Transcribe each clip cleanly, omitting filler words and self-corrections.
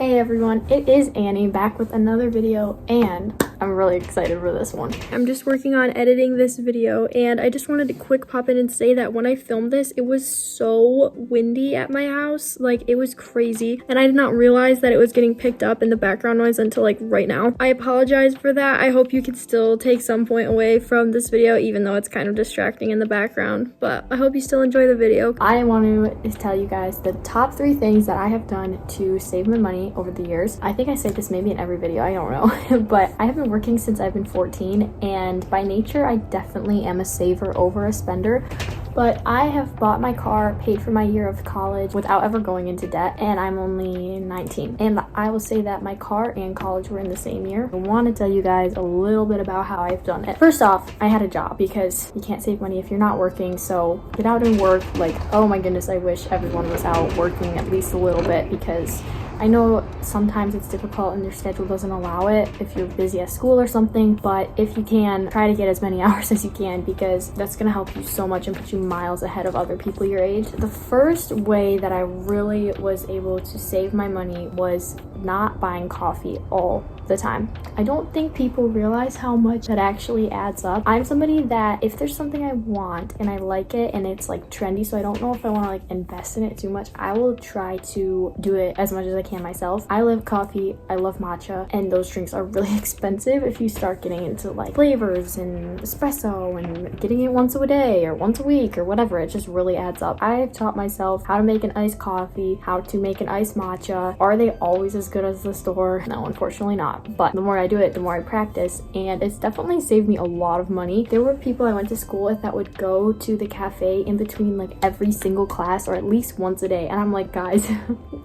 Hey everyone, it is Annie back with another video, and I'm really excited for this one. I'm just working on editing this video, and I just wanted to quick pop in and say that when I filmed this, it was so windy at my house. Like, it was crazy, and I did not realize that it was getting picked up in the background noise until like right now. I apologize for that. I hope you can still take some point away from this video, even though it's kind of distracting in the background, but I hope you still enjoy the video. I want to tell you guys the top 3 things that I have done to save my money over the years. I think I say this maybe in every video, I don't know, but I have been working since I've been 14, and by nature I definitely am a saver over a spender. But I have bought my car, paid for my year of college without ever going into debt, and I'm only 19. And I will say that my car and college were in the same year. I want to tell you guys a little bit about how I've done it. First off, I had a job because you can't save money if you're not working, so get out and work. Like, oh my goodness, I wish everyone was out working at least a little bit, because I know sometimes it's difficult and your schedule doesn't allow it if you're busy at school or something, but if you can, try to get as many hours as you can, because that's going to help you so much and put you miles ahead of other people your age. The first way that I really was able to save my money was not buying coffee all the time. I don't think people realize how much that actually adds up. I'm somebody that if there's something I want and I like it and it's like trendy, so I don't know if I want to like invest in it too much, I will try to do it as much as I can myself. I love coffee, I love matcha, and those drinks are really expensive if you start getting into like flavors and espresso and getting it once a day or once a week or whatever. It just really adds up. I've taught myself how to make an iced coffee, how to make an iced matcha. Are they always as good as the store? No, unfortunately not. But the more I do it, the more I practice, and it's definitely saved me a lot of money. There were people I went to school with that would go to the cafe in between like every single class or at least once a day, and I'm like, guys,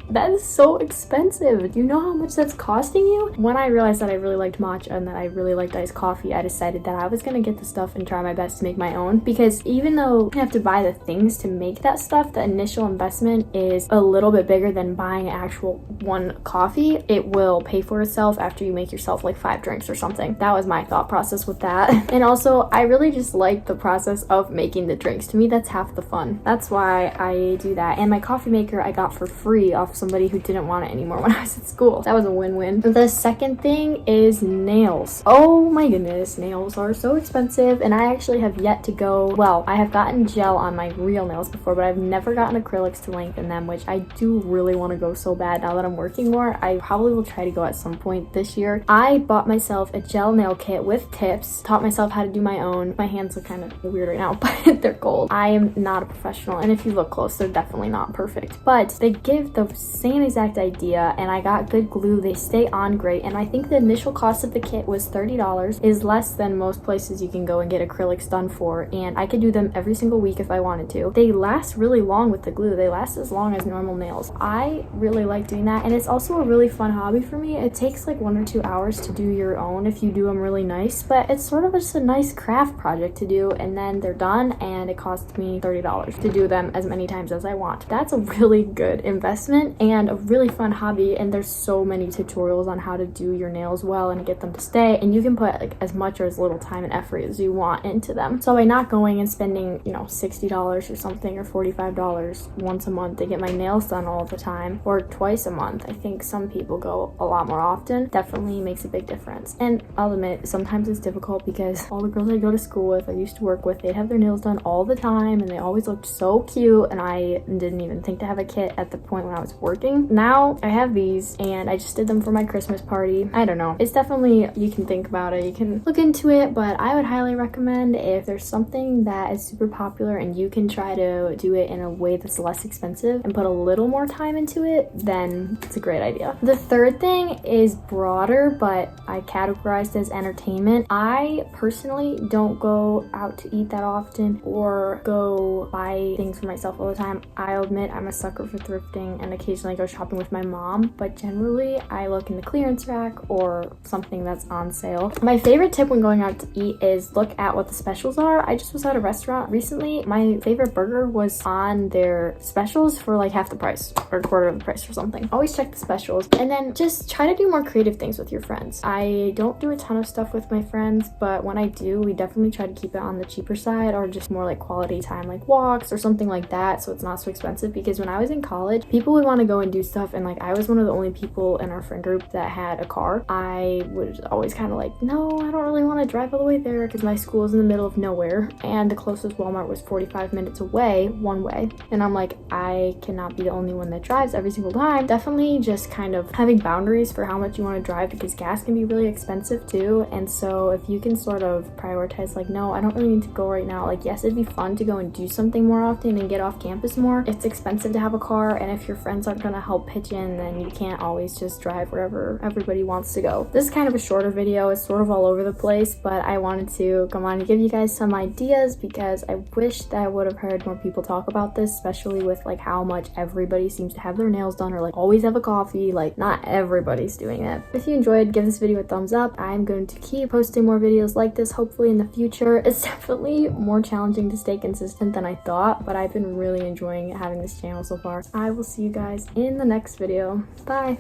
that is so expensive. Do you know how much that's costing you? When I realized that I really liked matcha and that I really liked iced coffee, I decided that I was gonna get the stuff and try my best to make my own, because even though you have to buy the things to make that stuff, the initial investment is a little bit bigger than buying actual one coffee. It will pay for itself after you make yourself like 5 drinks or something. That was my thought process with that. And also, I really just like the process of making the drinks. To me, that's half the fun. That's why I do that. And my coffee maker I got for free off somebody who didn't want it anymore when I was at school. That was a win-win. The second thing is nails. Oh my goodness, nails are so expensive, and I actually have yet to go, well, I have gotten gel on my real nails before, but I've never gotten acrylics to lengthen them, which I do really want to go so bad now that I'm working more. I probably will try to go at some point this year. I bought myself a gel nail kit with tips, taught myself how to do my own. My hands look kind of weird right now, but they're gold. I am not a professional, and if you look close, they're definitely not perfect, but they give the same exact idea, and I got good glue. They stay on great, and I think the initial cost of the kit was $30, is less than most places you can go and get acrylics done for, and I could do them every single week if I wanted to. They last really long with the glue. They last as long as normal nails. I really like doing that, and it's also a really fun hobby for me. It takes like 1 or 2 hours to do your own if you do them really nice, but it's sort of just a nice craft project to do, and then they're done, and it costs me $30 to do them as many times as I want. That's a really good investment and a really fun hobby, and there's so many tutorials on how to do your nails well and get them to stay, and you can put like as much or as little time and effort as you want into them. So by not going and spending, you know, $60 or something, or $45 once a month to get my nails done all the time, or twice a month, I think some people go a lot more often, definitely makes a big difference. And I'll admit, sometimes it's difficult because all the girls I go to school with, I used to work with, they'd have their nails done all the time, and they always looked so cute, and I didn't even think to have a kit at the point when I was working. Now I have these, and I just did them for my Christmas party. I don't know. It's definitely, you can think about it, you can look into it, but I would highly recommend if there's something that is super popular and you can try to do it in a way that's less expensive and put a little more time into it, then it's a great idea. The third thing is broader, but I categorized as entertainment. I personally don't go out to eat that often or go buy things for myself all the time. I'll admit I'm a sucker for thrifting and occasionally go shopping with my mom, but generally I look in the clearance rack or something that's on sale. My favorite tip when going out to eat is look at what the specials are. I just was at a restaurant recently. My favorite burger was on their specials for like half the price or a quarter of the price or something. Always check the specials, and then just try to do more creative things with your friends. I don't do a ton of stuff with my friends, but when I do, we definitely try to keep it on the cheaper side, or just more like quality time, like walks or something like that, so it's not so expensive. Because when I was in college, people would want to go and do stuff, and like I was one of the only people in our friend group that had a car. I was always kind of like, no, I don't really want to drive all the way there, because my school is in the middle of nowhere and the closest Walmart was 45 minutes away one way, and I'm like, I cannot be the only one that drives every single time. Definitely just kind of having boundaries for how much you want to drive, because gas can be really expensive too. And so if you can sort of prioritize like, no, I don't really need to go right now, like yes, it'd be fun to go and do something more often and get off campus more. It's expensive to have a car, and if your friends aren't going to help pitch in, then you can't always just drive wherever everybody wants to go. This is kind of a shorter video, it's sort of all over the place, but I wanted to come on and give you guys some ideas, because I wish that I would have heard more people talk about this, especially with like how much everybody seems to have their nails done or like always have a coffee. Like not everybody's doing that. If you enjoyed, give this video a thumbs up. I'm going to keep posting more videos like this hopefully in the future. It's definitely more challenging to stay consistent than I thought, but I've been really enjoying having this channel so far. I will see you guys in the next video. Bye.